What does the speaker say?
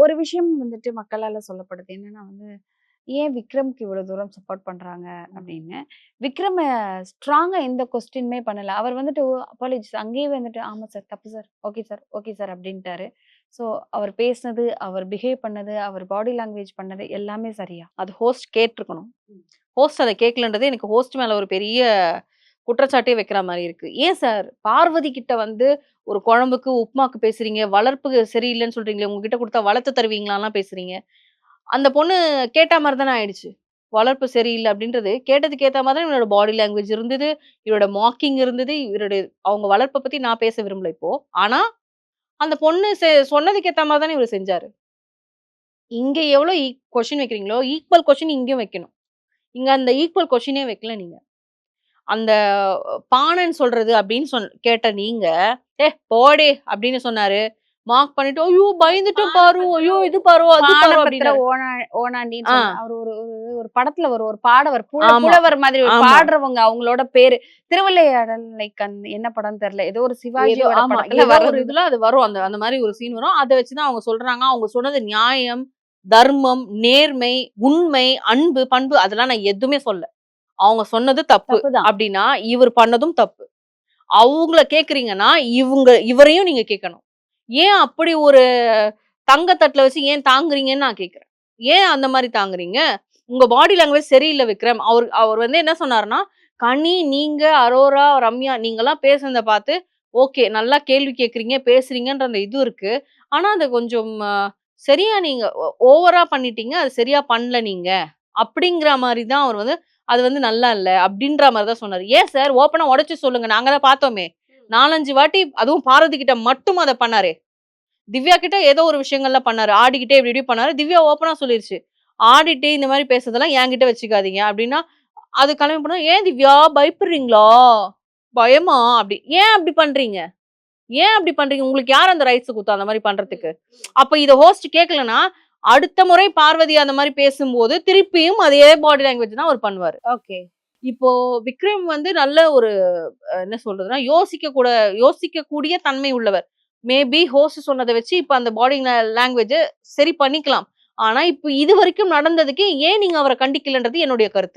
ஒரு விஷயம் வந்துட்டு மக்களால சொல்லப்படுது. என்னன்னா வந்து, ஏன் விக்ரம்க்கு இவ்வளோ தூரம் சப்போர்ட் பண்றாங்க அப்படின்னு. விக்ரம் ஸ்ட்ராங்கா எந்த கொஸ்டினுமே பண்ணல. அவர் வந்துட்டு அப்பாலஜிஸ் அங்கேயே வந்துட்டு, "ஆமா சார், தப்பு sir. Okay sir, okay sir" அப்படின்ட்டாரு. ஸோ அவர் பேசினது, அவர் பிஹேவ் பண்ணது, அவர் பாடி லாங்குவேஜ் பண்ணது எல்லாமே சரியா? அது ஹோஸ்ட் கேட்டிருக்கணும். ஹோஸ்ட் அத கேட்கலன்றது எனக்கு ஹோஸ்ட் மேல ஒரு பெரிய குற்றச்சாட்டே வைக்கிற மாரி இருக்கு. ஏன் சார் பார்வதி கிட்ட வந்து ஒரு குழம்புக்கு, உப்புமாக்கு பேசுறீங்க. வளர்ப்பு சரியில்லன்னு சொல்றீங்களே, உங்ககிட்ட குடுத்தா வளர்த்து தருவீங்களான்லாம் பேசுறீங்க. அந்த பொண்ணு கேட்டா மாரி தானே ஆயிடுச்சு. வளர்ப்பு சரியில்ல அப்படின்றது கேட்டதுக்கு ஏத்த மாதிரி இவனோட பாடி லாங்குவேஜ் இருந்தது. இவரோட மாக்கிங் இருந்தது. இவருடைய அவங்க வளர்ப்ப பத்தி நான் பேச விரும்பல இப்போ. ஆனா, அந்த பொண்ணு சொன்னதுக்கு ஏத்த மாரி தானே இவரு செஞ்சாரு. இங்க எவ்வளோ கொஸ்டின் வைக்கிறீங்களோ, ஈக்குவல் கொஸ்டின் இங்கேயும் வைக்கணும். இங்க அந்த ஈக்குவல் கொஸ்டினே வைக்கல நீங்க. அந்த பானன்னு சொல்றது அப்படின்னு கேட்ட நீங்க, "ஏ போடி" அப்படின்னு சொன்னாரு. மார்க் பண்ணிட்டு, "ஐயோ! பயந்துட்டேன் பாரு. ஐயோ! இது பாரு, அது பாரு" பானபத்திர அப்படின்னாரு. ஓணாண்டின்னு ஆ, சொல்றேன். அவரு ஒரு ஒரு ஒரு படத்துல வரும். ஒரு பாடவர் ஆமா, புலவர் மாதிரி ஒரு ஆமா. பாடுறவங்க அவங்களோட பேரு. திருவிளையாடல் லைக் என்ன படம்னு தெரியல. ஏதோ ஒரு ஏதோ சிவாஜியோட ஆமா. படத்துல ஏதோ ஒரு வர்றது. இதுல அது வரும். அந்த அந்த மாரி ஒரு சீன் வரும். அத வச்சு தான் அவங்க சொல்றாங்க. அவங்க சொன்னது நியாயம், தர்மம், நேர்மை, உண்மை, அன்பு, பண்பு அதெல்லாம் நான் எதுவுமே சொல்லல. அவங்க சொன்னது தப்பு தப்புதான். அப்படின்னா, இவர் பண்ணதும் தப்பு. அவங்கள கேட்கிறீங்கன்னா, இவரையும் நீங்க கேட்கணும். ஏன் அப்படி ஒரு தங்க தட்டுல வச்சு ஏன் தாங்குறீங்கன்னு நான் கேட்கிறேன். ஏன் அந்த மாரி தாங்குறீங்க? உங்க பாடி லாங்குவேஜ் சரியில்ல விக்ரம். அவர் அவர் வந்து என்ன சொன்னாருன்னா, கனி, நீங்க, அரோரா, ரம்யா நீங்கலாம் பேசுனத பார்த்து, ஓகே நல்லா கேள்வி கேட்கிறீங்க, பேசுறீங்கன்ற அந்த இது இருக்கு. ஆனா, அது கொஞ்சம் சரியா நீங்க ஓவரா பண்ணிட்டீங்க. அது சரியா பண்ணல நீங்க. அப்படிங்கிற மாரி தான் அவர் வந்து, அது வந்து நல்லா இல்ல. அப்படின்ற மாரி தான் சொன்னாரு. ஏன் சார் ஓப்பனா உடைச்சு சொல்லுங்க. நாங்க தான் பார்த்தோமே. 4, 5 வாட்டி அதுவும் பாரதி கிட்ட மட்டும் அத பண்ணாரே. திவ்யா கிட்ட ஏதோ ஒரு விஷயங்கள்ல பண்ணாரு. ஆடிக்கிட்டே இப்டி இப்டி பண்ணாரு. திவ்யா ஓப்பனா சொல்லிருச்சு. ஆடிட்டு இந்த மாரி பேசுறதெல்லாம் என்கிட்ட வச்சுக்காதீங்க அப்டின்னா, அது கிளம்பி போனா, "ஏன் திவ்யா பயப்படுறீங்களா? பயமா?" அப்டி. ஏன் அப்டி பண்றீங்க? ஏன் அப்டி பண்றீங்க? உங்களுக்கு யார் அந்த ரைட்ஸ் குடுத்தா அந்த மாரி பண்றதுக்கு? அப்ப இத ஹோஸ்ட் கேட்கலன்னா, அடுத்த முறை பார்வதி அந்த மாரி பேசும்போது, திருப்பியும் அதே பாடி லாங்குவேஜ் தான் அவர் பண்ணுவாரு. ஓகே. இப்போ விக்ரம் வந்து நல்ல ஒரு என்ன சொல்றதுன்னா, யோசிக்கக்கூடிய தன்மை உள்ளவர். மேபி ஹோஸ்ட் சொன்னத வச்சு இப்ப அந்த பாடி லாங்குவேஜ சரி பண்ணிக்கலாம். ஆனா, இப்ப இதுவரைக்கும் நடந்ததுக்கு ஏன் நீங்க அவர கண்டிக்கலன்றது என்னுடைய கருத்து.